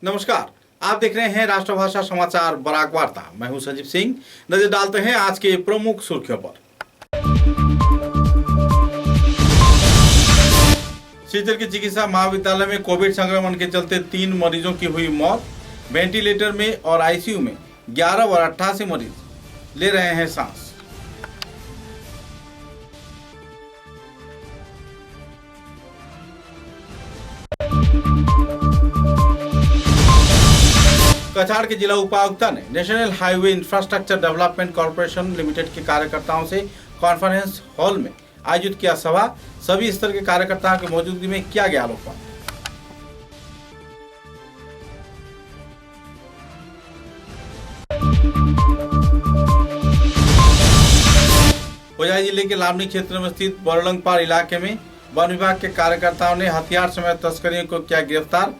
नमस्कार। आप देख रहे हैं राष्ट्रभाषा समाचार बराक वार्ता। मैं हूं संजीव सिंह। नजर डालते हैं आज के प्रमुख सुर्खियों पर। सिलचर के चिकित्सा महाविद्यालय में कोविड संक्रमण के चलते 3 मरीजों की हुई मौत। वेंटिलेटर में और आईसीयू में 11 और 88 मरीज ले रहे हैं सांस। कछाड़ के जिला उपायुक्त ने national highway infrastructure development corporation limited के कार्यकर्ताओं से कॉन्फ्रेंस हॉल में आयोजित किया सभा। सभी स्तर के कार्यकर्ताओं की मौजूदगी में किया गया आलोकपात। होजाई जिले के लामनी क्षेत्र में स्थित बोरलंगपार इलाके में वन विभाग के कार्यकर्ताओं ने हथियार समेत तस्करियों को किया गिरफ्तार।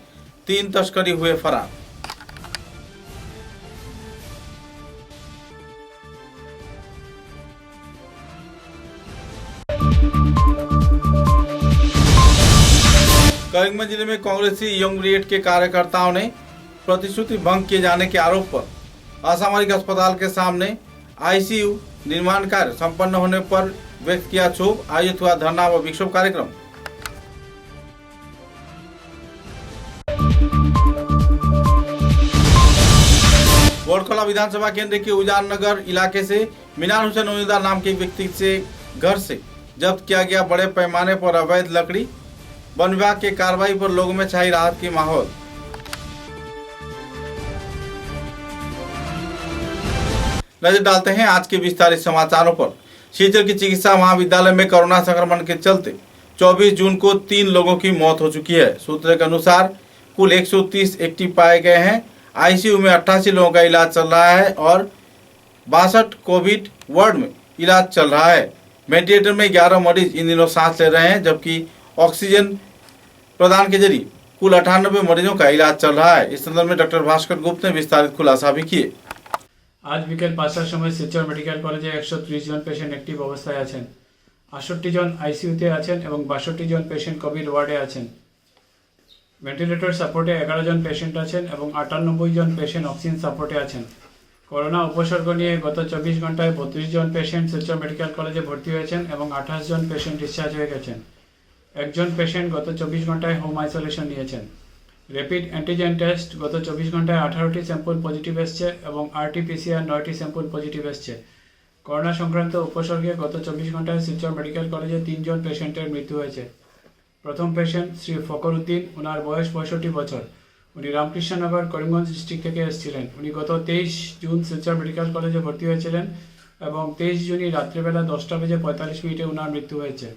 3 तस्करी हुए फरार। करीमगंज जिले में कांग्रेसी यंग ब्रिगेड के कार्यकर्ताओं ने प्रतिश्रुति भंग किए जाने के आरोप पर असामरिक अस्पताल के सामने आईसीयू निर्माण कार्य संपन्न होने पर व्यक्त किया क्षोभ। आयोजित हुआ धरना व विक्षोभ कार्यक्रम। बोरखला विधानसभा केंद्र के उजान नगर इलाके से मिनार हुसैन उम्मीदवार नाम के व्यक्ति से घर से जब्त किया गया बड़े पैमाने पर अवैध लकड़ी। वन विभाग की कार्रवाई पर लोगों में छाई राहत की माहौल। नजर डालते हैं आज के विस्तारित समाचारों पर। सिलचर के चिकित्सा महाविद्यालय में कोरोना संक्रमण के चलते 24 जून को 3 लोगों की मौत हो चुकी है। सूत्रों के अनुसार कुल 130 एक्टिव पाए गए हैं। आईसीयू में 88 लोगों का इलाज चल रहा है और 62 कोविड वार्ड में इलाज चल रहा है। वेंटिलेटर में 11 मरीज इन दिनों सांस ले रहे हैं, जबकि ऑक्सीजन प्रदान के जरिए कुल 98 मरीजों का इलाज चल रहा है। इस संदर्भ में डॉक्टर भास्कर गुप्त ने विस्तारित खुलासा भी किए। आज बिकेल 5টার সময় শিলচর মেডিকেল কলেজে 130 জন পেশেন্ট অ্যাক্টিভ অবস্থায় আছেন। 68 জন আইসিইউতে আছেন এবং 62 জন পেশেন্ট কোভিড ওয়ার্ডে আছেন। ভেন্টিলেটর সাপোর্টে 11 জন পেশেন্ট আছেন এবং 98 জন পেশেন্ট অক্সিজেন সাপোর্টে আছেন। করোনা উপসর্গ নিয়ে গত 24 ঘন্টায় 32 জন পেশেন্ট শিলচর মেডিকেল কলেজে ভর্তি হয়েছেন এবং 28 জন পেশেন্ট ডিসচার্জ হয়ে গেছেন। একজন পেশেন্ট গত 24 ঘন্টায় হোম আইসোলেশন নিয়েছেন। র্যাপিড অ্যান্টিজেন টেস্ট গত 24 ঘন্টায় 18টি স্যাম্পল পজিটিভ এসছে এবং আরটিপিসিআর 9টি স্যাম্পল পজিটিভ এসছে। করোনা সংক্রান্ত উপসর্গে গত 24 ঘন্টায় শিলচর মেডিকেল কলেজে 3 জন পেশেন্টের মৃত্যু হয়েছে। প্রথম পেশেন্ট শ্রী ফকর উদ্দিন, ওনার বয়স 65 বছর। উনি রামকৃষ্ণনগর করিমগঞ্জ ডিস্ট্রিক্ট থেকে এসেছিলেন। উনি গত 23 জুন শিলচর মেডিকেল কলেজে ভর্তি হয়েছিলেন এবং 23 জুনই রাত্রিবেলা 10:45 ওনার মৃত্যু হয়েছে।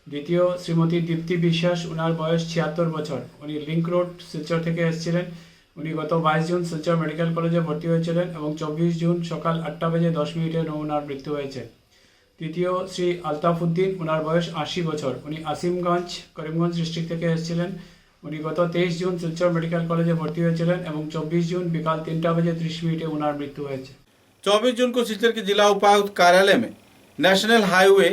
দ্বিতীয় শ্রীমতী দীপ্তি বিশ্বাস, ওনার বয়স 76 বছর। উনি লিঙ্ক রোড শিলচর থেকে এসেছিলেন। উনি গত 22 জুন শিলচর মেডিকেল কলেজে ভর্তি হয়েছিলেন এবং 24 জুন সকাল 8:10 ওনার মৃত্যু হয়েছে। তৃতীয় শ্রী আলতাফ উদ্দিন, ওনার বয়স 80 বছর। উনি আসিমগঞ্জ করিমগঞ্জ ডিস্ট্রিক্ট থেকে এসেছিলেন। উনি গত 23 জুন শিলচর মেডিকেল কলেজে ভর্তি হয়েছিলেন এবং 24 জুন বিকাল 3:30 ওনার মৃত্যু হয়েছে। 24 जून को सिलचर के जिला उपायुक्त कार्यालय में national highway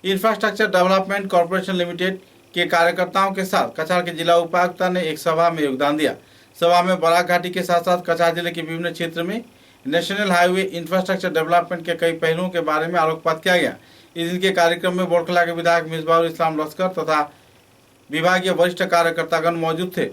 infrastructure development corporation limited के कार्यकर्ताओं के साथ कछाड़ के जिला उपायुक्त ने एक सभा में योगदान दिया। सभा में बराक घाटी के साथ साथ कछाड़ जिले के विभिन्न क्षेत्र में नेशनल हाईवे इंफ्रास्ट्रक्चर डेवलपमेंट के कई पहलुओं के बारे में आलोकपात किया गया। इस दिन के कार्यक्रम में बोरखला के विधायक मिसबाहुल इस्लाम लश्कर तथा विभागीय वरिष्ठ कार्यकर्तागण मौजूद थे।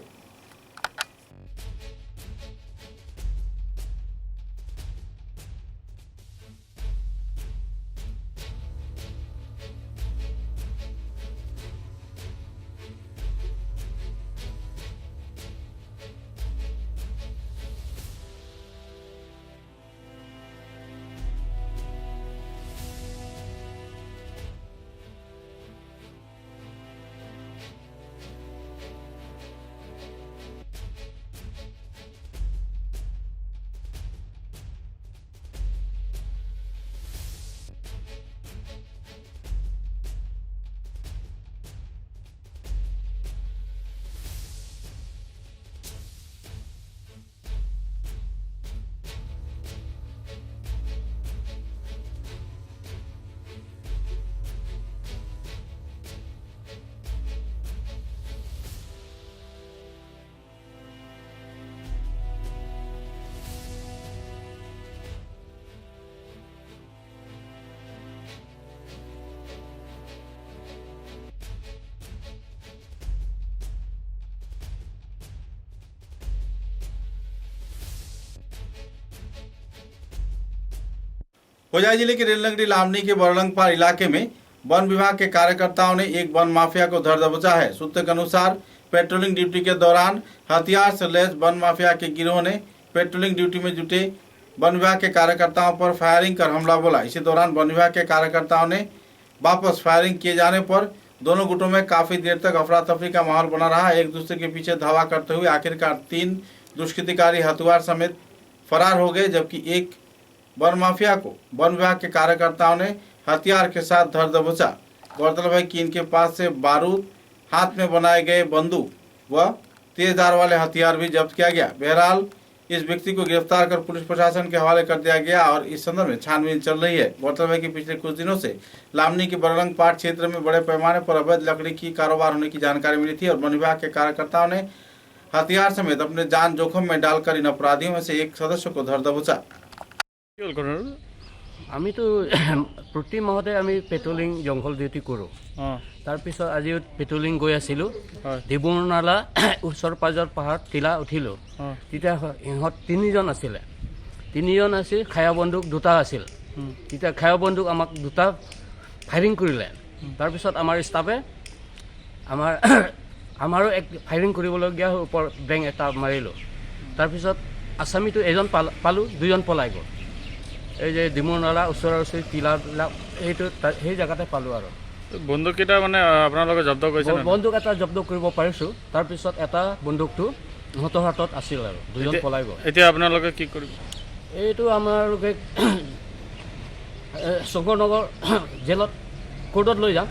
होजाई जिले के रेलनगरी लामनी के बरलंगपार इलाके में वन विभाग के कार्यकर्ताओं ने एक वन माफिया को धर दबोचा है। सूत्र के अनुसार पेट्रोलिंग ड्यूटी के दौरान हथियार से लैस वन माफिया के गिरोह ने पेट्रोलिंग ड्यूटी में जुटे वन विभाग के कार्यकर्ताओं पर फायरिंग कर हमला बोला। इसी दौरान वन विभाग के कार्यकर्ताओं ने वापस फायरिंग किए जाने पर दोनों गुटों में काफी देर तक अफरा तफरी का माहौल बना रहा। एक दूसरे के पीछे धावा करते हुए आखिरकार 3 दुष्कृतिकारी हथियार समेत फरार हो गए, जबकि एक वन माफिया को वन विभाग के कार्यकर्ताओं ने हथियार के साथ धर दबोचा। गौरतलब है कि इनके पास से बारूद, हाथ में बनाए गए बंदूक व तेज धार वाले हथियार भी जब्त किया गया। बहरहाल इस व्यक्ति को गिरफ्तार कर पुलिस प्रशासन के हवाले कर दिया गया और इस संदर्भ में छानबीन चल रही है। गौरतलब है कि पिछले कुछ दिनों से लामनी के बरलंगपाट क्षेत्र में बड़े पैमाने पर अवैध लकड़ी की कारोबार होने की जानकारी मिली थी और वन विभाग के कार्यकर्ताओं ने हथियार समेत अपने जान जोखिम में डालकर इन अपराधियों में से एक सदस्य को धर दबोचा। আমি তো প্ৰতি মাহতে আমি পেট্ৰলিং জংঘল ডিউটি কৰোঁ। তাৰপিছত আজি পেট্ৰলিং গৈ আছিলোঁ, ডিব্ৰুনালা ওচৰ পাজৰ পাহাৰত টিলা উঠিলোঁ। তেতিয়া ইহঁত 3জন আছিলে, 3জন আছিল, খায়া বন্দুক 2টা আছিল। তেতিয়া খায়া বন্দুক আমাক 2টা ফায়াৰিং কৰিলে। তাৰপিছত আমাৰ ষ্টাফে আমাৰো এক ফায়াৰিং কৰিবলগীয়া ওপৰ বেং এটা মাৰিলোঁ। তাৰপিছত আছামীটো এজন পালোঁ, 2জন পলাই গ'ল। এই যে ডিমুনালা ওচৰা ওচৰি টিলাবিলাক সেইটো সেই জেগাতে পালোঁ। আৰু বন্দুককেইটা মানে আপোনালোকে জব্দ কৰিছে? বন্দুক এটা জব্দ কৰিব পাৰিছোঁ। তাৰপিছত এটা বন্দুকটো সিহঁতৰ হাতত আছিল আৰু 2জন পলাই গ'ল। এতিয়া আপোনালোকে কি কৰিব? এইটো আমালোকে শংকৰনগৰ জেলত কোৰ্টত লৈ যাম,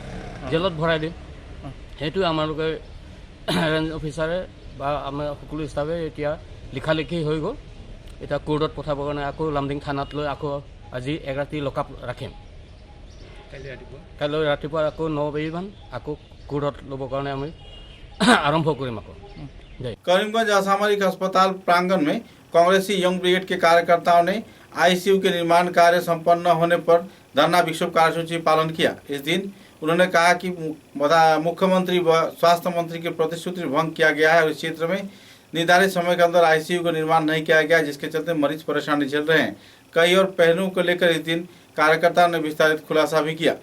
জেলত ভৰাই দিম। সেইটো আমালোকে ৰেঞ্জ অফিচাৰে বা আমাৰ সকলো ষ্টাফে এতিয়া লিখালিখি হৈ গ'ল। এটা কোৰ্টত পঠাবৰ কাৰণে আকৌ লামডিং থানাত লৈ আকৌ আজি এক ৰাতি লকআপ ৰাখিম। কাইলৈ ৰাতিপুৱা আকৌ 9 বজামান আকৌ কোৰ্টত ল'বৰ কাৰণে আমি আৰম্ভ কৰিম। আকৌ करीमगंज असामरिक अस्पताल प्रांगण में कांग्रेसी यंग ब्रिगेड के कार्यकर्ताओं ने आईसीयू के निर्माण कार्य संपन्न न होने पर धरना विक्षोभ कार्यसूची पालन किया। इस दिन उन्होंने कहा कि मुख्यमंत्री व स्वास्थ्य मंत्री के प्रतिश्रुति भंग किया गया है और इस क्षेत्र में निर्धारित समय के अंदर आईसीयू का निर्माण नहीं किया गया, जिसके चलते मरीज परेशानी झेल रहे हैं। कई और पहलुओं को लेकर इस दिन कार्यकर्ताओं ने विस्तारित खुलासा भी किया।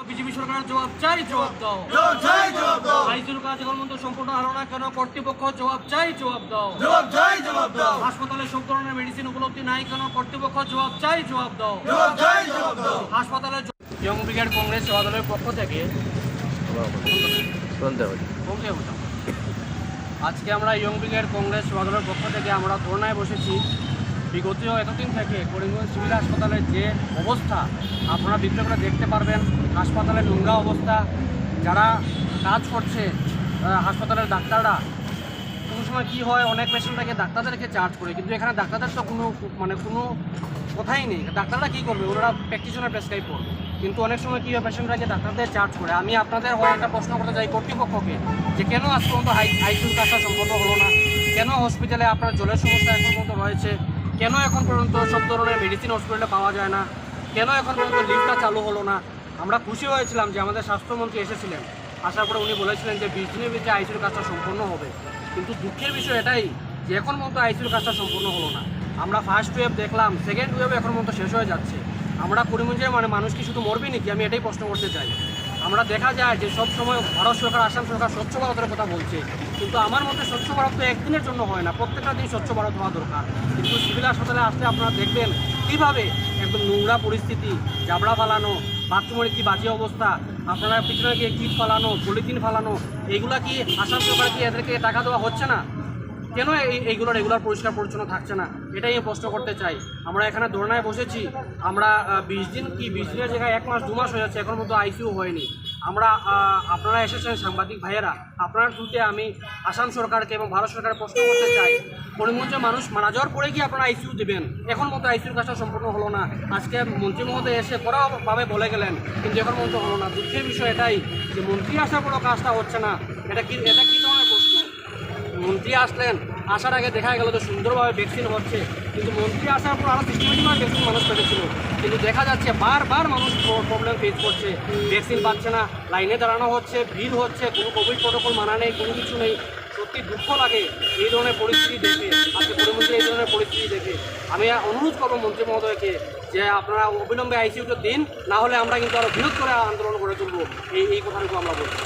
বিজেপি সরকার জবাব চাই, জবাব দাও। আইসিইউর কাজ এখন পর্যন্ত সম্পূর্ণ হলো না কেন? কর্তৃপক্ষ জবাব চাই, জবাব দাও। হাসপাতালে সব ধরনের মেডিসিন উপলব্ধি নাই কেন? কর্তৃপক্ষ জবাব চাই, জবাব দাও। হাসপাতালে ইয়ং ব্রিগেড কংগ্রেস সেবা দলের পক্ষ থেকে আজকে আমরা ইয়ং ব্রিগেড কংগ্রেস সেবা দলের পক্ষ থেকে আমরা ধর্নায় বসেছি। বিগত এতদিন থেকে করিমগঞ্জ সিভিল হাসপাতালের যে অবস্থা আপনারা ভিতরে দেখতে পারবেন। হাসপাতালের নোংরা অবস্থা, যারা কাজ করছে হাসপাতালের ডাক্তাররা, কোনো সময় কী হয় অনেক পেশেন্টটাকে ডাক্তারদেরকে চার্জ করে, কিন্তু এখানে ডাক্তারদের তো কোনো কথাই নেই। ডাক্তাররা কী করবে? ওরা প্র্যাকটিশনার প্রেসক্রাইব করবে, কিন্তু অনেক সময় কী হয় পেশেন্টরা যে ডাক্তারদের চার্জ করে। আমি আপনাদের হয়ে একটা প্রশ্ন করতে চাই কর্তৃপক্ষকে, যে কেন আজ পর্যন্ত আইসিইউর কাজটা সম্পন্ন হলো না? কেন হসপিটালে আপনার জলের সমস্যা এখন পর্যন্ত রয়েছে? কেন এখন পর্যন্ত সব ধরনের মেডিসিন হসপিটালে পাওয়া যায় না? কেন এখন পর্যন্ত লিফটটা চালু হলো না? আমরা খুশি হয়েছিলাম যে আমাদের স্বাস্থ্যমন্ত্রী এসেছিলেন, আসার পরে উনি বলেছিলেন যে 20 দিনের ভিতরে আইসিইউর কাজটা সম্পন্ন হবে। কিন্তু দুঃখের বিষয় এটাই যে এখন পর্যন্ত আইসিইউর কাজটা সম্পন্ন হলো না। আমরা ফার্স্ট ওয়েভ দেখলাম, সেকেন্ড ওয়েভ এখন পর্যন্ত শেষ হয়ে যাচ্ছে। আমরা করিমগঞ্জের মানুষ কি শুধু মরবে নাকি? আমি এটাই প্রশ্ন করতে চাই। আমরা দেখা যায় যে সব সময় ভারত সরকার, আসাম সরকার স্বচ্ছ ভারতের কথা বলছে, কিন্তু আমার মতে স্বচ্ছ ভারত তো একদিনের জন্য হয় না, প্রত্যেকটা দিন স্বচ্ছ ভারত হওয়া দরকার। কিন্তু সিভিল হাসপাতালে আসলে আপনারা দেখবেন কীভাবে একদম নোংরা পরিস্থিতি, জাবড়া ফালানো, বাথরুমের কি বাজে অবস্থা, আপনারা পিছনে গিয়ে কিট ফালানো, পলিথিন ফালানো, এইগুলা কি আসাম সরকার কি এদেরকে টাকা দেওয়া হচ্ছে না? কেন এইগুলো রেগুলার পরিষ্কার পরিচ্ছন্ন থাকছে না? এটাই আমি প্রশ্ন করতে চাই। আমরা এখানে ধর্নায় বসেছি, আমরা 20 দিনের জায়গায় 1 মাস 2 মাস হয়ে যাচ্ছে, এখন পর্যন্ত আইসিইউ হয়নি। আমরা আপনারা এসেছেন সাংবাদিক ভাইয়েরা, আপনার থ্রুতে আমি আসাম সরকারকে এবং ভারত সরকারের প্রশ্ন করতে চাই, করিমগঞ্জে মানুষ মারা যাওয়ার পরে কি আপনারা আইসিইউ দেবেন? এখন মতো আইসিইউর কাজটা সম্পূর্ণ হলো না। আজকে মন্ত্রী মহোদয় এসে কড়াভাবে বলে গেলেন, কিন্তু এখন মতো হলো না। দুঃখের বিষয় এটাই যে মন্ত্রী আসার পরেও কাজটা হচ্ছে না। এটা কী ধরনের প্রশ্ন? মন্ত্রী আসলেন, আসার আগে দেখা গেল তো সুন্দরভাবে ভ্যাকসিন হচ্ছে, কিন্তু মন্ত্রী আসার পর আরও সিস্টেমেটিকভাবে ভ্যাকসিন মানুষ পেয়েছিল, কিন্তু দেখা যাচ্ছে বারবার মানুষ প্রবলেম ফেস করছে, ভ্যাকসিন পাচ্ছে না, লাইনে দাঁড়ানো হচ্ছে, ভিড় হচ্ছে, কোনো কোভিড প্রোটোকল মানা নেই, কোনো কিছু নেই। সত্যি দুঃখ লাগে এই ধরনের পরিস্থিতি দেখে, আজকে পরিমন্ত্রী এই ধরনের পরিস্থিতি দেখে। আমি অনুরোধ করবো মন্ত্রী মহোদয়কে যে আপনারা অবিলম্বে আইসিইউটা দিন, না হলে আমরা কিন্তু আরও বৃহৎ করে আন্দোলন করে তুলবো। এই কথাটুকু আমরা বলছি।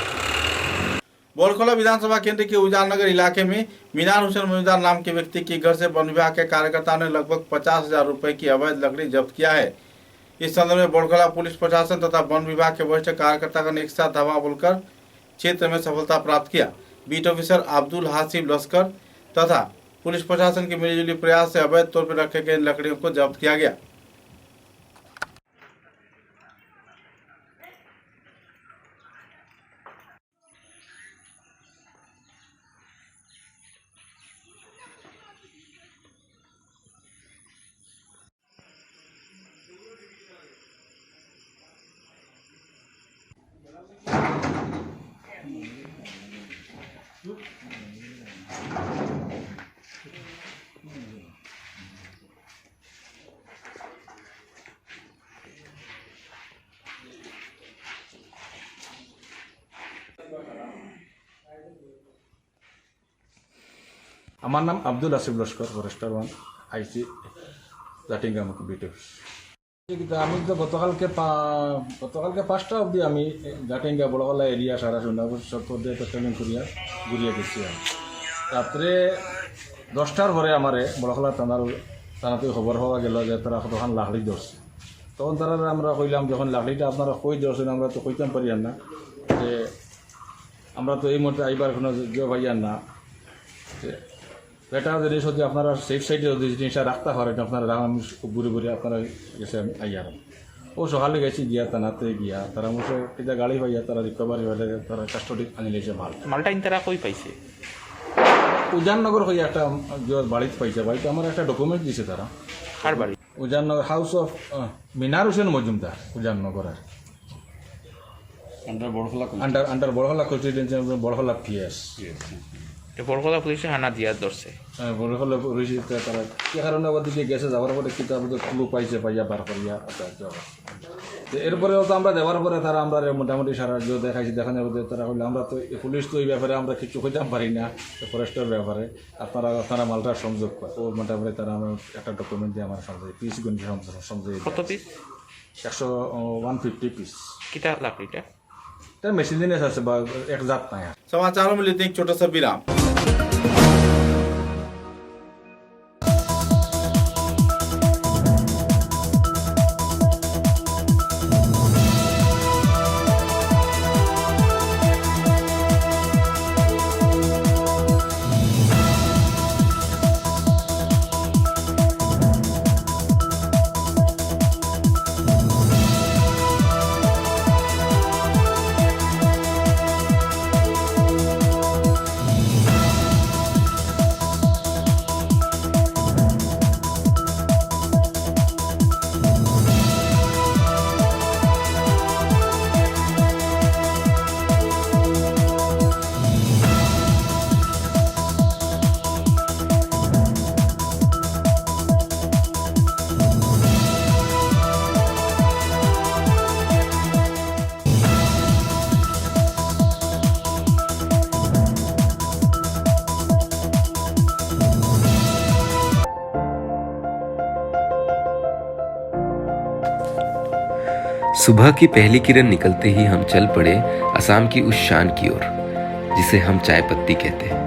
बोरखोला विधानसभा केंद्र के उजालनगर इलाके में मीनार हुसैन मौजूदार नाम के व्यक्ति के घर से वन विभाग के कार्यकर्ताओं ने लगभग 50,000 रुपए की अवैध लकड़ी जब्त किया है। इस संदर्भ में बोरखोला पुलिस प्रशासन तथा वन विभाग के वरिष्ठ कार्यकर्तागण एक साथ धावा बोलकर क्षेत्र में सफलता प्राप्त किया। बीट ऑफिसर अब्दुल हासिब लश्कर तथा पुलिस प्रशासन के मिलीजुली प्रयास से अवैध तौर पर रखे गए लकड़ियों को जब्त किया गया। আমার নাম আব্দুল আসিফ লস্কর, ফরেস্টার 1 আইসি জাটিঙ্গা বিট অফিস। আমি তো গতকালকে 5টা অবধি আমি জাটিঙ্গা বড়গলা এরিয়া সারা সত্তর দিয়ে পেট্রোলিং করিয়া ঘুরিয়ে গেছি। রাত্রে 10টার পরে আমারে বড়গলা থানাতে খবর পাওয়া গেল যে তারা তখন লাকড়ি ধরছে। তখন তারা আমরা কইলাম যখন লাকড়িটা আপনারা কই ধরছেন আমরা তো কইতাম পারিয়ান না যে আমরা তো এই মুহূর্তে আইবার কোনো ভাইয়ার না। এটা জিনিস হচ্ছে আপনারা সেফ সাইডে যদি জিনিসটা রাখতে পারেন আপনারা আমি ঘুরে ঘুরে আপনারা গেছে আইয়ার। ও সকালে গেছি গিয়া থানাতে গিয়া তারা মুসে এটা গাড়ি পাইয়া তারা রিকভারি হলে তারা কাস্টডি আনি লেছে মালটা তারা কই পাইছে? উজাননগর হয়ে একটা বাড়িতে পাইছে। বাড়িতে আমার একটা ডকুমেন্ট দিছে তারা। কার বাড়ি? উজাননগর হাউস অফ মিনার হোসেন মজুমদার, উজাননগরের under Borhola constituency, Borhola PS. Borkola পুলিশে হানা দিয়া ধরছে। হ্যাঁ, বড়হলা পুলিশে তারা কি কারণে আবার দিকে গেছে যাওয়ার পরে কিতাব ক্লু পাইছে পাইয়া বার করিয়া এরপরেও তো আমরা দেওয়ার পরে তারা আমরা মোটামুটি সারা দেখাইছি। দেখানোর পরে তারা হইলে আমরা তো পুলিশ তো এই ব্যাপারে আমরা কিছু কইতাম পারি না, ফরেস্টের ব্যাপারে আপনারা মালটার সংযোগ করে ও মোটামুটি তারা আমার একটা ডকুমেন্ট দিয়ে আমার সংযোগ পিস গণি সংযোগ। কত পিস? 150 পিস। কিতা লাকড়িটা? এটা মেশিন জিনিস আছে বা এক জাত নাই। समाचारों में लेते हैं एक छोटा सा विराम। सुबह की पहली किरण निकलते ही हम चल पड़े असम की उस शान की ओर जिसे हम चाय पत्ती कहते हैं।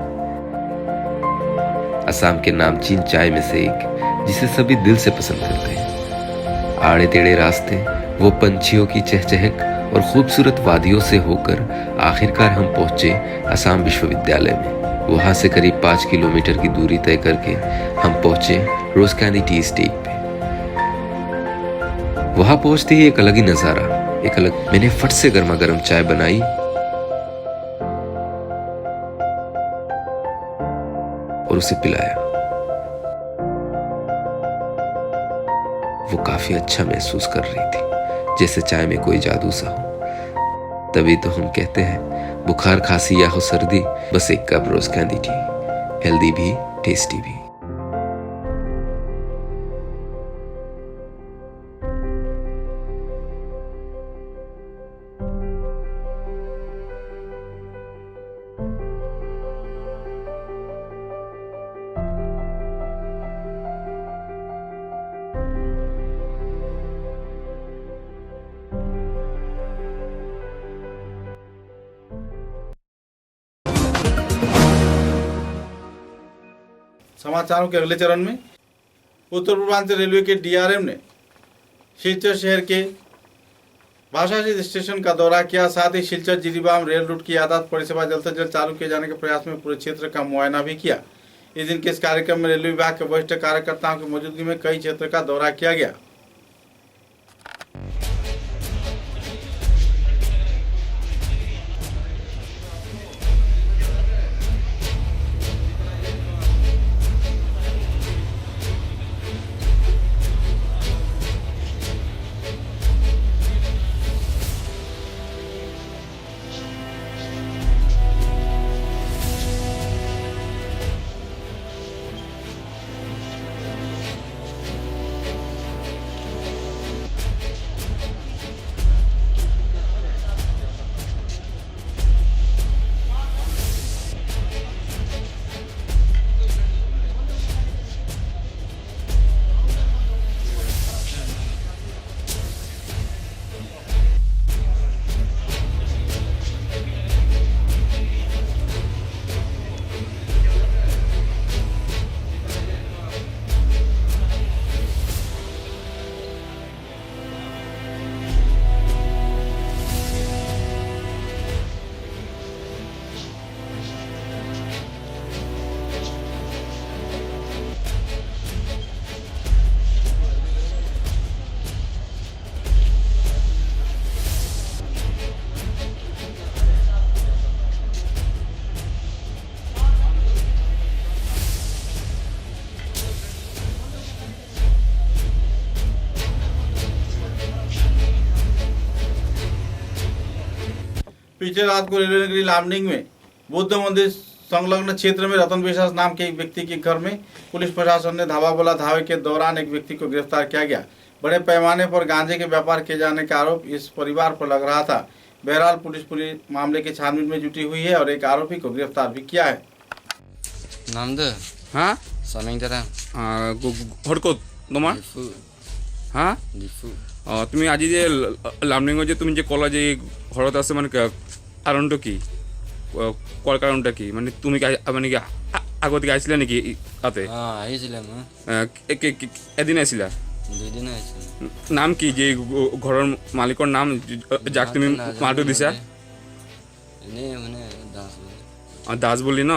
असम के नामचीन चाय में से एक जिसे सभी दिल से पसंद करते हैं। आड़े टेढ़े रास्ते, वो पंछियों की चहचहक और खूबसूरत वादियों से होकर आखिरकार हम पहुंचे असम विश्वविद्यालय में। वहां से करीब 5 किलोमीटर की दूरी तय करके हम पहुंचे रोज कैंडी टी एस्टेट पे। वहां पहुंचते ही एक अलग ही नजारा, मैंने फट से गर्मा गर्म चाय बनाई और उसे पिलाया। वो काफी अच्छा महसूस कर रही थी, जैसे चाय में कोई जादू सा हो। तभी तो हम कहते हैं बुखार खांसी या हो सर्दी, बस एक कप रोज कैंडी टी, हेल्दी भी टेस्टी भी। समाचारों के अगले चरण में उत्तर पूर्वांचल रेलवे के डीआरएम ने शिलचर शहर के भाषाशील स्टेशन का दौरा किया। साथ ही शिलचर जिरीबाम रेल रूट की यातायात परिसेवा जल्द से जल्द चालू किए जाने के प्रयास में पूरे क्षेत्र का मुआयना भी किया। इस दिन के इस कार्यक्रम में रेलवे विभाग के वरिष्ठ कार्यकर्ताओं की मौजूदगी में कई क्षेत्र का दौरा किया गया। पिछले रात को रेलवे नगरी लामडिंग में बुद्ध मंदिर संलग्न क्षेत्र में रतन विश्वास नाम के एक व्यक्ति के घर में पुलिस प्रशासन ने धावा बोला धावे के दौरान एक व्यक्ति को गिरफ्तार किया गया। बड़े पैमाने पर गांजे के व्यापार किए जाने का आरोप इस परिवार पर लग रहा था। बहरहाल पुलिस पूरे मामले की छानबीन में जुटी हुई है और एक आरोपी को गिरफ्तार भी किया है। নামদে হ্যাঁ সামিং দাদা ঘর ক'ত তোমাৰ ডিফু হা ডিফু তুমি আজি যে লামডিঙত যে তুমি যে ক'লা যে ঘৰত আছে মানে কাৰণটো কি কোৱাৰ কাৰণটা কি মানে তুমি মানে কি আগতে আহিছিলা নেকি তাতে আহিছিলাম এদিন আহিছিলা 2 দিন আহিছিল নাম কি যে ঘৰৰ মালিকৰ নাম যাক তুমি মালটো দিছা এনে মানে দাস দাস বুলি ন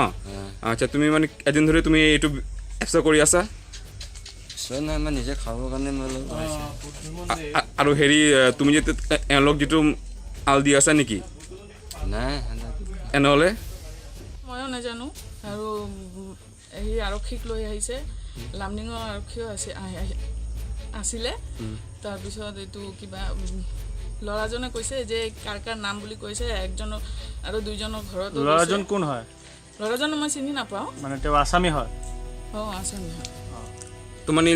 আচ্ছা তুমি মানে এদিন ধৰি তুমি এইটো ব্যৱস্থা কৰি আছা সৈ নাই মই নিজে খাবৰ কাৰণে মই আৰু হেৰি তুমি যে এওঁলোক যিটো আল দি আছা নেকি নাই এনেহ'লে ময়ো নাজানো আৰু এই আৰক্ষীক লৈ আহিছে লামডিঙৰ আৰক্ষীও আছিলে তাৰপিছত এইটো কিবা ল'ৰাজনে কৈছে যে কাৰ কাৰ নাম বুলি কৈছে একজন আৰু দুইজনৰ ঘৰত ল'ৰাজন কোন হয় ল'ৰাজন মই চিনি নাপাওঁ মানে তেওঁ আসামী হয় আসামী হয় তো মানে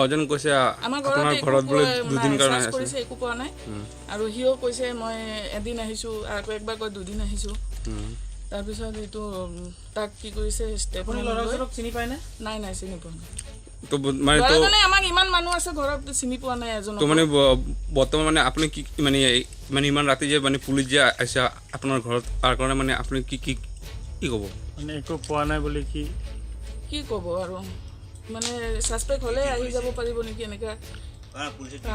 অজন কৈছে আমাৰ আপোনাৰ ঘৰত বোলে দুদিন কাৰণে আছে কৰিছে একো পোৱা নাই আৰু হিও কৈছে মই এদিন আহিছোঁ আৰু একবাৰ কৈ দুদিন আহিছোঁ তাৰপিছত এইটো তাক কি কৰিছে ষ্টেপনি ল'ৰাজনক চিনি পায় না নাই নাই চিনি পোৱা নাই তো মানে তো মানে আমাক ইমান মানুহ আছে ঘৰত চিনি পোৱা নাই এজন তো মানে বৰ্তমান মানে আপুনি কি মানে মানে ইমান ৰাতি যে মানে পুলিচ যে আহিছে আপোনাৰ ঘৰত তাৰ কাৰণে মানে আপুনি কি কি কি ক'ব মানে একো পোৱা নাই বুলি কি ক'ব আৰু মানে সাসপেক্ট হ'লে আহি যাব পাৰিব নেকি এনেকৈ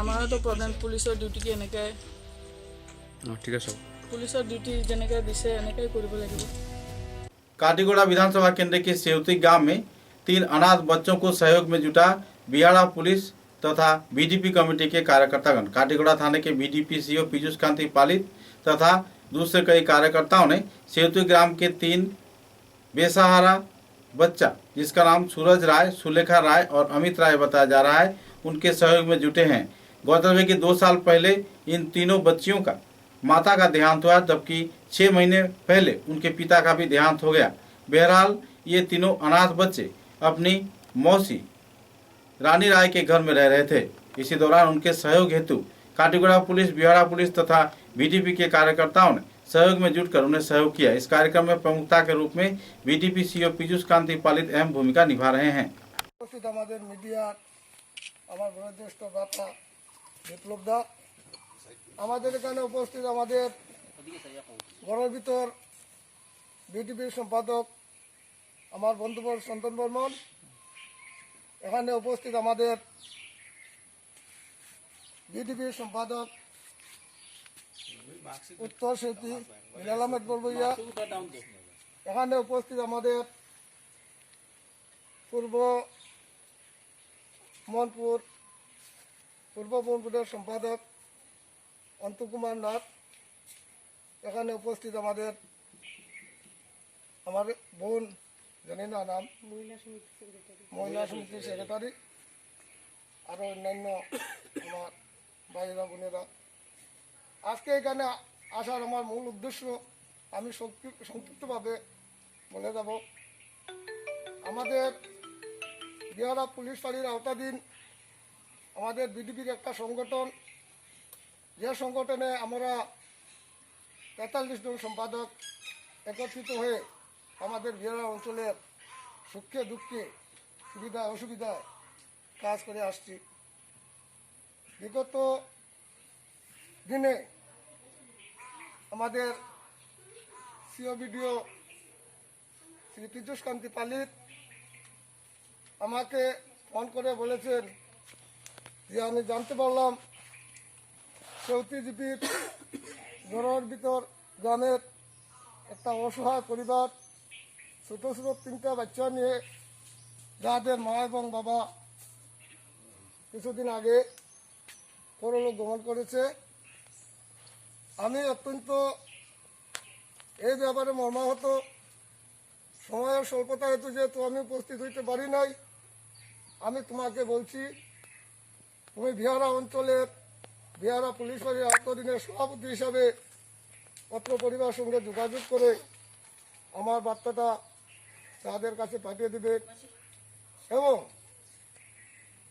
আমাৰতো প্ৰধান পুলিচৰ ডিউটি কি এনেকৈ ঠিক আছে পুলিচৰ ডিউটি যেনেকৈ দিছে এনেকৈ কৰিব লাগিব। काटीगोड़ा विधानसभा केंद्र के सेवती गांव में 3 अनाथ बच्चों को सहयोग में जुटा बिहाड़ा पुलिस तथा बीडीपी कमेटी के कार्यकर्तागण। काटीगोड़ा थाने के बीडीपी सीओ पीयूष कांति पालित तथा दूसरे कई कार्यकर्ताओं ने सेवती ग्राम के 3 बेसहारा बच्चा जिसका नाम सूरज राय, सुलेखा राय और अमित राय बताया जा रहा है, उनके सहयोग में जुटे हैं। गौरतलब है कि 2 साल पहले इन तीनों बच्चियों का माता का देहांत हुआ, जबकि 6 महीने पहले उनके पिता का भी देहांत हो गया। बहरहाल ये तीनों अनाथ बच्चे अपनी मौसी रानी राय के घर में रह रहे थे। इसी दौरान उनके सहयोग हेतु काटीगोड़ा पुलिस, बिहाड़ा पुलिस तथा बीडीपी के कार्यकर्ताओं ने सहयोग में जुटकर उन्हें सहयोग किया। इस कार्यक्रम में प्रमुखता के रूप में बीडीपी सीओ पीयूष कांति पालित अहम भूमिका निभा रहे हैं। মিডিয়ার আমার বয়োজ্যেষ্ঠ বাবা বিপ্লব দা আমাদের এখানে উপস্থিত আমাদের ঘরের ভিতর বিটিপির সম্পাদক আমার বন্ধুবর সন্তন বর্মন এখানে উপস্থিত আমাদের বিডিপির সম্পাদক উত্তর সেতী মিনাল আহমেদ বরবইয়া, এখানে উপস্থিত আমাদের পূর্ব মনপুরের সম্পাদক অন্তু কুমার নাথ, এখানে উপস্থিত আমাদের আমার বোন জানি না নাম, মহিলা সমিতির সেক্রেটারি, আরও অন্যান্য আমার ভাইয়েরা বোনেরা। আজকে এখানে আসার আমার মূল উদ্দেশ্য আমি সংক্ষিপ্তভাবে বলে যাব। আমাদের বিহারা পুলিশ ফাঁড়ির আওতাধীন আমাদের বিডিপির একটা সংগঠন, যে সংগঠনে আমরা 43 জন সম্পাদক একত্রিত হয়ে আমাদের বিহারা অঞ্চলের সুখে দুঃখে সুবিধা অসুবিধায় কাজ করে আসছি। বিগত দিনে আমাদের সিওবিডিও শ্রী পীযুষ কান্তি পালিত আমাকে ফোন করে বলেছেন যে আমি জানতে পারলাম সৌতিজিপির ঘরের ভিতর গ্রামের একটা অসহায় পরিবার ছোটো ছোটো 3টা বাচ্চা নিয়ে, যাদের মা এবং বাবা কিছুদিন আগে পরলোক গমন করেছে। আমি অত্যন্ত এই ব্যাপারে মর্মাহত। সময়ের স্বল্পতা হেতু যেহেতু আমি উপস্থিত হইতে পারি নাই, আমি তোমাকে বলছি, তুমি বিহারা অঞ্চলের বিহারা পুলিশ ফাঁড়ির আওতাধীনের সভাপতি হিসাবে পত্র পরিবারের সঙ্গে যোগাযোগ করে আমার বার্তাটা তাদের কাছে পাঠিয়ে দেবে, এবং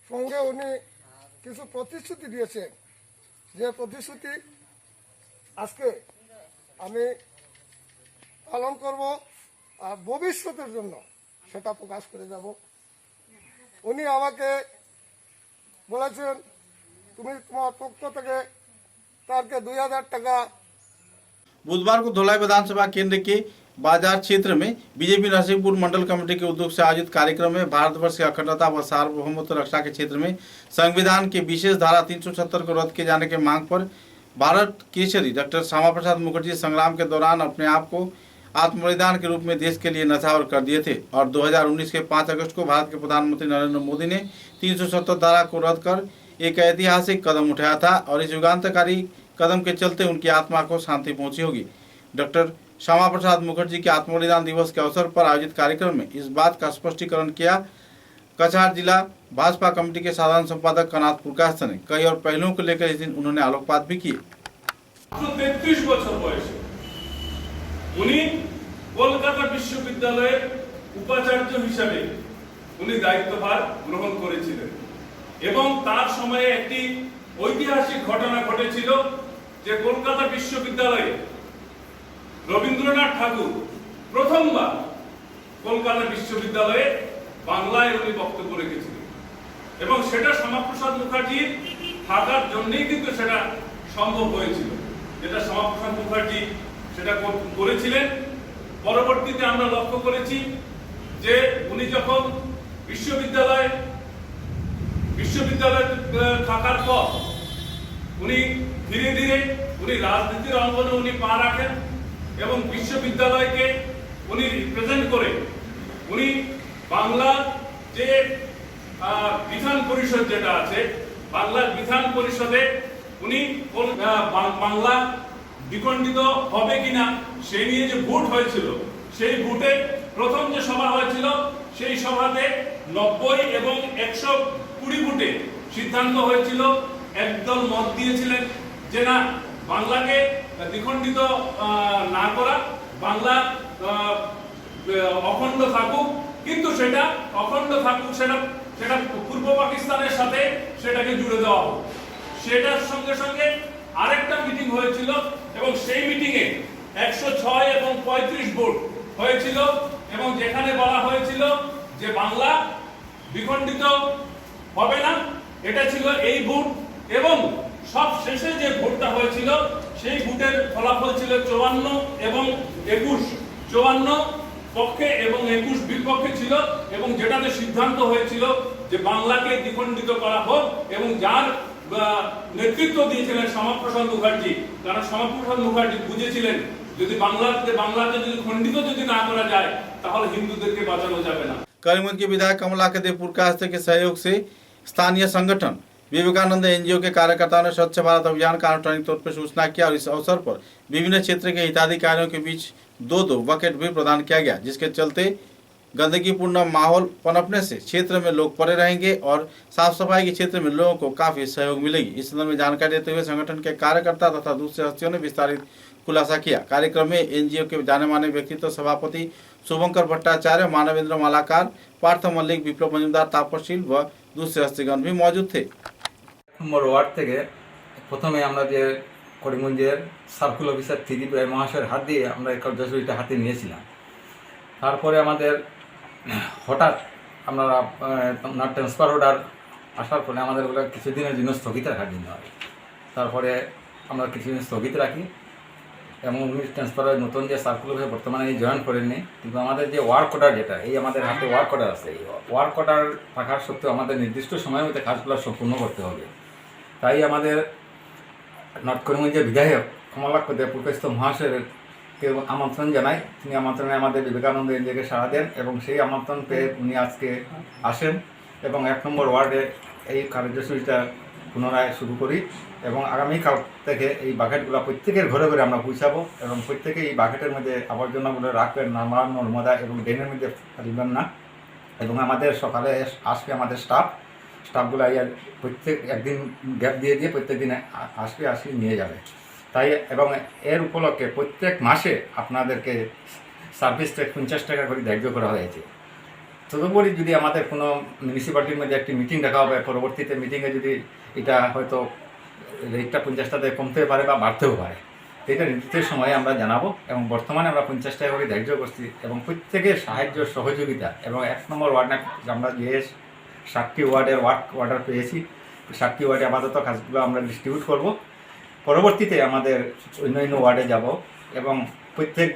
সঙ্গে উনি কিছু প্রতিশ্রুতি দিয়েছেন, যে প্রতিশ্রুতি আজকে আমি পালন করব আর ভবিষ্যতের জন্য সেটা প্রকাশ করে যাব। উনি আমাকে বলেছেন তুমি তোমার পক্ষ থেকে তারকে 2000 টাকা। बुधवार को धोलाई विधानसभा केंद्र के बाजार क्षेत्र में बीजेपी नरसिंहपुर मंडल कमेटी के उद्योग से आयोजित कार्यक्रम में भारतवर्ष की अखंडता व सार्वभौमत्व रक्षा के क्षेत्र में संविधान के विशेष धारा 370 को रद्द किए जाने के मांग पर भारत केसरी डॉक्टर श्यामा प्रसाद मुखर्जी संग्राम के दौरान अपने आप को आत्मबलिदान के रूप में देश के लिए नछावर कर दिए थे और 2019 के 5 अगस्त को भारत के प्रधानमंत्री नरेंद्र मोदी ने 370 धारा को रद्द कर एक ऐतिहासिक कदम उठाया था और इस युगांतकारी कदम के चलते उनकी आत्मा को शांति पहुंची होगी। डॉक्टर श्यामा प्रसाद मुखर्जी के आत्मबलिदान दिवस के अवसर पर आयोजित कार्यक्रम में इस बात का स्पष्टीकरण किया कछार जिला भाजपा कमेटी के साधारण संपादक कनाथ पुरकाश ने कई और पहलुओं को लेकर इस दिन उन्होंने आलोकपात भी किए। 33 বছর বয়সে উনি কলকাতা বিশ্ববিদ্যালয়ের উপাচার্য হিসেবে উনি দায়িত্বভার গ্রহণ করেছিলেন এবং তার সময়ে একটি ঐতিহাসিক ঘটনা ঘটেছিল যে কলকাতা বিশ্ববিদ্যালয়ে রবীন্দ্রনাথ ঠাকুর প্রথমবার কলকাতা বিশ্ববিদ্যালয়ে বাংলায় উনি বক্তব্য রেখেছিলেন এবং সেটা শ্যামাপ্রসাদ মুখার্জির থাকার জন্যই কিন্তু সেটা সম্ভব হয়েছিল, যেটা শ্যামাপ্রসাদ মুখার্জি সেটা করেছিলেন। পরবর্তীতে আমরা লক্ষ্য করেছি যে উনি যখন বিশ্ববিদ্যালয়ে থাকার পর উনি ধীরে ধীরে উনি রাজনীতির অঙ্গনে উনি পা রাখেন এবং বিশ্ববিদ্যালয়কে উনি রিপ্রেজেন্ট করে উনি বাংলার যে বিধান পরিষদ যেটা আছে, বাংলার বিধান পরিষদে উনি বাংলা দ্বিখণ্ডিত হবে কিনা সেই নিয়ে যে ভোট হয়েছিল, সেই ভোটে প্রথম যে সভা হয়েছিল সেই সভাতে 90 এবং 120 ভোটে সিদ্ধান্ত হয়েছিল, একদল মত দিয়েছিলেন যে না, বাংলাকে দ্বিখণ্ডিত না করা, বাংলা অখণ্ড থাকুক, কিন্তু সেটা অখণ্ড থাকুক সেটা পূর্ব পাকিস্তানের সাথে সেটাকে জুড়ে দেওয়া হোক। সেটার সঙ্গে সঙ্গে আরেকটা মিটিং হয়েছিল এবং সেই মিটিং এ 106 এবং 35 ভোট হয়েছিল এবং যেখানে বলা হয়েছিল যে বাংলা দ্বিখণ্ডিত হবে না, এটা ছিল এই ভোট। এবং সব শেষে যে ভোটটা হয়েছিল সেই ভোটের ফলাফল ছিল 54 এবং 21। 54 পক্ষে এবং 21 বিপক্ষে ছিল এবং যেটাতে সিদ্ধান্ত হয়েছিল যে বাংলাকে দ্বিখণ্ডিত করা হোক এবং যার নেতৃত্ব দিয়েছিলেন শ্যামাপ্রসাদ মুখার্জি। কারণ শ্যামাপ্রসাদ মুখার্জি বুঝেছিলেন যদি বাংলাকে যদি খণ্ডিত যদি না করা যায় তাহলে হিন্দুদেরকে বাঁচানো যাবে না। करीमगंज के विधायक कमलाकर देवपुर कास्ते के सहयोग से स्थानीय संगठन विवेकानंद एनजीओ के कार्यकर्ताओं ने स्वच्छ भारत अभियान का आनुষ্ঠাनिक तौर पर सूचना किया और इस अवसर पर विभिन्न क्षेत्र के हिताधिकारियों के बीच दो बकेट भी प्रदान किया गया, जिसके चलते गंदगीपूर्ण माहौल पनपने से क्षेत्र में लोग पड़े रहेंगे और साफ सफाई के क्षेत्र में लोगों को काफी सहयोग मिलेगी। इस संदर्भ में जानकारी देते हुए संगठन के कार्यकर्ता तथा दूसरे हस्तियों ने विस्तारित खुलासा किया। कार्यक्रम में एनजीओ के जाने माने व्यक्तित्व सभापति शुभंकर भट्टाचार्य, मानवेंद्र मालाकार, पार्थ मल्लिक, विप्लव मजुमदार, तापशील व दूसरे हस्तिगण भी मौजूद थे। নম্বর ওয়ার্ড থেকে প্রথমে আমরা যে করিমগঞ্জের সার্কুল অফিসার ত্রিদীপ রায় মহাশয়ের হাত দিয়ে আমরা এই কার্যসূচিটা হাতে নিয়েছিলাম। তারপরে আমাদের হঠাৎ আমরা ট্রান্সফার অর্ডার আসার ফলে আমাদের ওগুলো কিছুদিনের জন্য স্থগিত রাখার জন্য হয়। তারপরে আমরা কিছুদিন স্থগিত রাখি এবং উনি ট্রান্সফারের নতুন যে সার্কুল অফিসার বর্তমানে জয়েন করেননি, কিন্তু আমাদের যে ওয়ার্ক অর্ডার যেটা এই আমাদের হাতে ওয়ার্ক অর্ডার আছে, এই ওয়ার্ক অর্ডার থাকার সত্ত্বেও আমাদের নির্দিষ্ট সময়ের মধ্যে কাজগুলো সম্পূর্ণ করতে হবে। তাই আমাদের নর্থ করিমগঞ্জের বিধায়ক কমলাক্ষ দেবপুরকাস্ত মহাশয়কে আমন্ত্রণ জানাই। তিনি আমন্ত্রণে আমাদের বিবেকানন্দ এনজিওকে সাড়া দেন এবং সেই আমন্ত্রণ পেয়ে উনি আজকে আসেন এবং 1 নম্বর ওয়ার্ডে এই কার্যসূচিটা পুনরায় শুরু করি এবং আগামীকাল থেকে এই বাকেটগুলো প্রত্যেকের ঘরে ঘরে আমরা পৌঁছাবো এবং প্রত্যেকে এই বাকেটের মধ্যে আবর্জনাগুলো রাখবেন, নার্মাল নর্মদা এবং ড্রেনের মধ্যে ফেলবেন না। এবং আমাদের সকালে আসবে আমাদের স্টাফগুলো প্রত্যেক একদিন গ্যাপ দিয়ে প্রত্যেক দিন আসবে নিয়ে যাবে। তাই এবং এর উপলক্ষে প্রত্যেক মাসে আপনাদেরকে সার্ভিস ট্যাক্স 50 টাকা করে ধার্য করা হয়েছে। তদুপরি যদি আমাদের কোনো মিউনিসিপ্যালিটির মধ্যে একটি মিটিং রাখা হবে, পরবর্তীতে মিটিংয়ে যদি এটা হয়তো রেটটা 50 টাকা কমতে পারে বা বাড়তেও পারে, এটা নির্দিষ্ট সময়ে আমরা জানাবো এবং বর্তমানে আমরা 50 টাকা করে ধার্য করছি এবং প্রত্যেকের সাহায্য সহযোগিতা এবং 1 নম্বর ওয়ার্ডে আমরা যে 7টি ওয়ার্ডের অর্ডার পেয়েছি, 7টি ওয়ার্ডে আপাতত কাজগুলো আমরা ডিস্ট্রিবিউট করব। পরবর্তীতে আমাদের অন্যান্য ওয়ার্ডে যাব এবং প্রত্যেক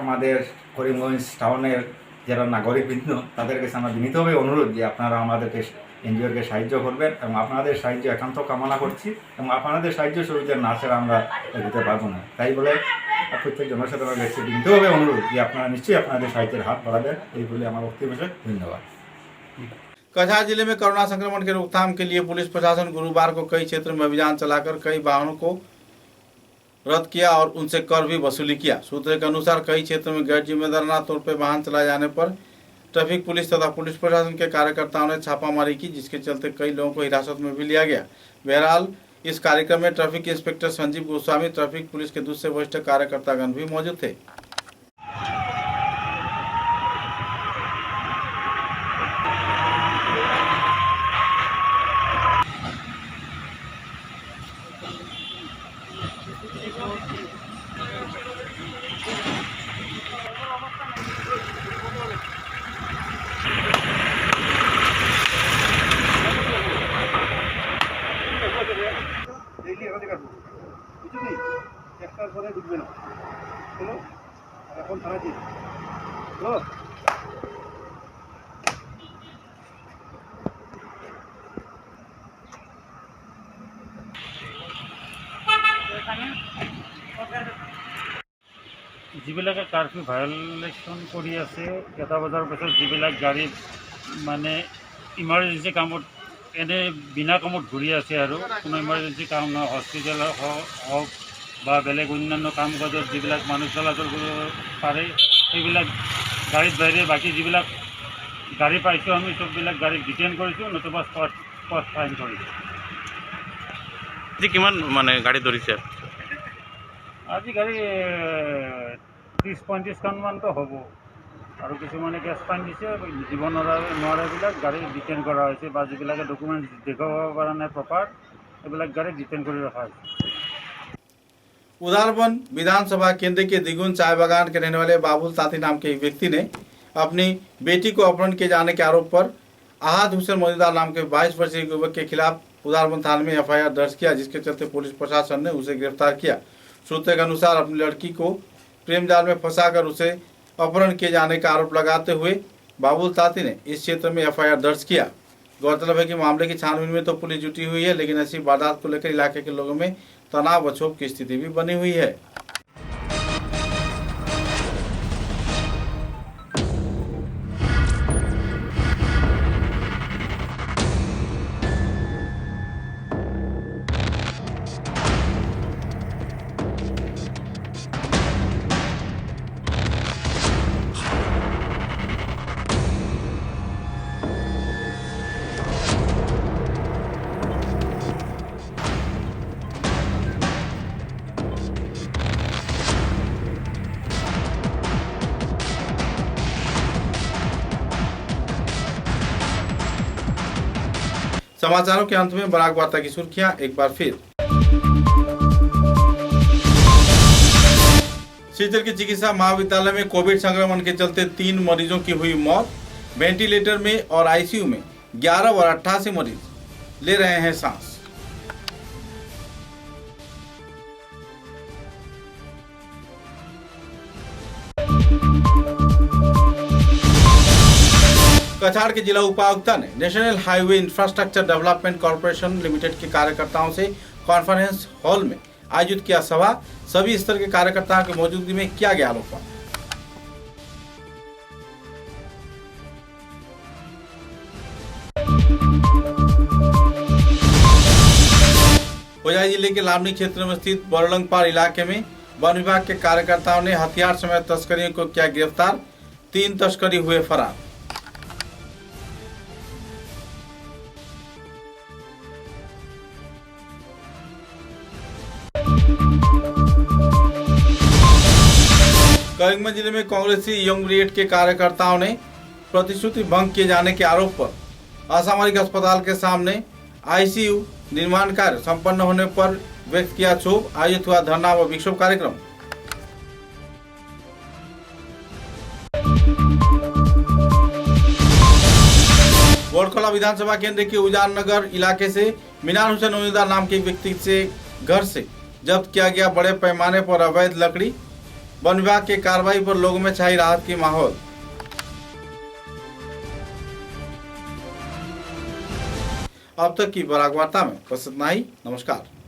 আমাদের করিমগঞ্জ টাউনের যারা নাগরিকবৃন্দ তাদের কাছে আমরা বিনীতভাবে অনুরোধ যে আপনারা আমাদেরকে এনজিওকে সাহায্য করবেন এবং আপনাদের সাহায্য একান্ত কামনা করছি এবং আপনাদের সাহায্য সহযোগিতা না ছাড়া আমরা এগোতে পারবো না। তাই বলে প্রত্যেক জনসাধারণের কাছে বিনীতভাবে অনুরোধ যে আপনারা নিশ্চয়ই আপনাদের সাহায্যের হাত বাড়াবেন। এই বলে আমার বক্তব্য শেষ। ধন্যবাদ। कछार जिले में कोरोना संक्रमण के रोकथाम के लिए पुलिस प्रशासन गुरुवार को कई क्षेत्रों में अभियान चलाकर कई वाहनों को रद्द किया और उनसे कर भी वसूली किया। सूत्रों के अनुसार कई क्षेत्रों में गैर जिम्मेदाराना तौर पर वाहन चलाए जाने पर ट्रैफिक पुलिस तथा पुलिस प्रशासन के कार्यकर्ताओं ने छापामारी की, जिसके चलते कई लोगों को हिरासत में भी लिया गया। बहरहाल इस कार्यक्रम में traffic inspector Sanjeev Goswami, traffic police के दूसरे वरिष्ठ कार्यकर्तागण भी मौजूद थे। যিবিলাকে কাৰ্ফিউ ভায়লেশ্যন কৰি আছে, 1টা বজাৰ পিছত যিবিলাক গাড়ী মানে ইমাৰ্জেঞ্চি কামত এনে বিনা কামত ঘূৰি আছে আৰু কোনো ইমাৰ্জেঞ্চি কাম নহয়, হস্পিটেল হওক বা বেলেগ অন্যান্য কাম কাজত যিবিলাক মানুহ চলাচল কৰিব পাৰে সেইবিলাক গাড়ীত বাহিৰে বাকী যিবিলাক গাড়ী পাইছোঁ আমি চববিলাক গাড়ীক ডিটেইন কৰিছোঁ, নতুবা স্পট ফাইন কৰিছোঁ। কিমান মানে গাড়ী ধৰিছে? আজি গাড়ী 30-35খনমানতো হ'ব আৰু কিছুমানে কেছ ফাইন দিছে, দিব নোৱাৰাবিলাক গাড়ী ডিটেইন কৰা হৈছে বা যিবিলাকে ডকুমেণ্টছ দেখুৱাব পৰা নাই প্ৰপাৰ সেইবিলাক গাড়ী ডিটেইন কৰি ৰখা হৈছে। उदारबन विधानसभा केंद्र के दिगुन चाय बागान के रहने वाले बाबुल ताती नाम के एक व्यक्ति ने अपनी बेटी को अपहरण किए जाने के आरोप पर अहाद हुसैन मौजूदार नाम के 22 वर्षीय युवक के खिलाफ उदारबन थाने में FIR दर्ज किया, जिसके चलते पुलिस प्रशासन ने उसे गिरफ्तार किया। सूत्रों के अनुसार अपनी लड़की को प्रेम जाल में फंसाकर उसे अपहरण किए जाने का आरोप लगाते हुए बाबुल ताती ने इस क्षेत्र में एफआईआर दर्ज किया। गौरतलब है कि मामले की छानबीन में तो पुलिस जुटी हुई है, लेकिन ऐसी वारदात को लेकर इलाके के लोगों में तनाव व क्षोभ की स्थिति भी बनी हुई है। समाचारों के अंत में बराक वार्ता की सुर्खियां एक बार फिर। सीकर के चिकित्सा महाविद्यालय में कोविड संक्रमण के चलते 3 मरीजों की हुई मौत। वेंटिलेटर में और आईसीयू में 11 और 88 मरीज ले रहे हैं सांस। कछाड़ के जिला उपायुक्त ने national highway infrastructure development corporation limited के कार्यकर्ताओं से कॉन्फ्रेंस हॉल में आयोजित किया सभा। सभी स्तर के कार्यकर्ताओं की मौजूदगी में किया गया आलोकन। होजाई जिले के लामनी क्षेत्र में स्थित बोरलंगपार इलाके में वन विभाग के कार्यकर्ताओं ने हथियार समेत तस्करियों को किया गिरफ्तार। 3 तस्करी हुए फरार। करीमगंज जिले में कांग्रेसी यंग ब्रिगेड के कार्यकर्ताओं ने प्रतिश्रुति भंग किए जाने के आरोप पर असामरिक अस्पताल के सामने आईसीयू निर्माण कार्य संपन्न होने पर व्यक्त किया क्षोभ। आयोजित हुआ धरना व विक्षोभ कार्यक्रम। गोड़खोला विधानसभा केंद्र के उजान नगर इलाके से मिनान हुसैन उम्मीदवार नाम के व्यक्ति से घर से जब्त किया गया बड़े पैमाने पर अवैध लकड़ी। वन विभाग की कार्रवाई पर लोगों में छाई राहत की माहौल। अब तक की बराक वार्ता में बस इतना ही। नमस्कार।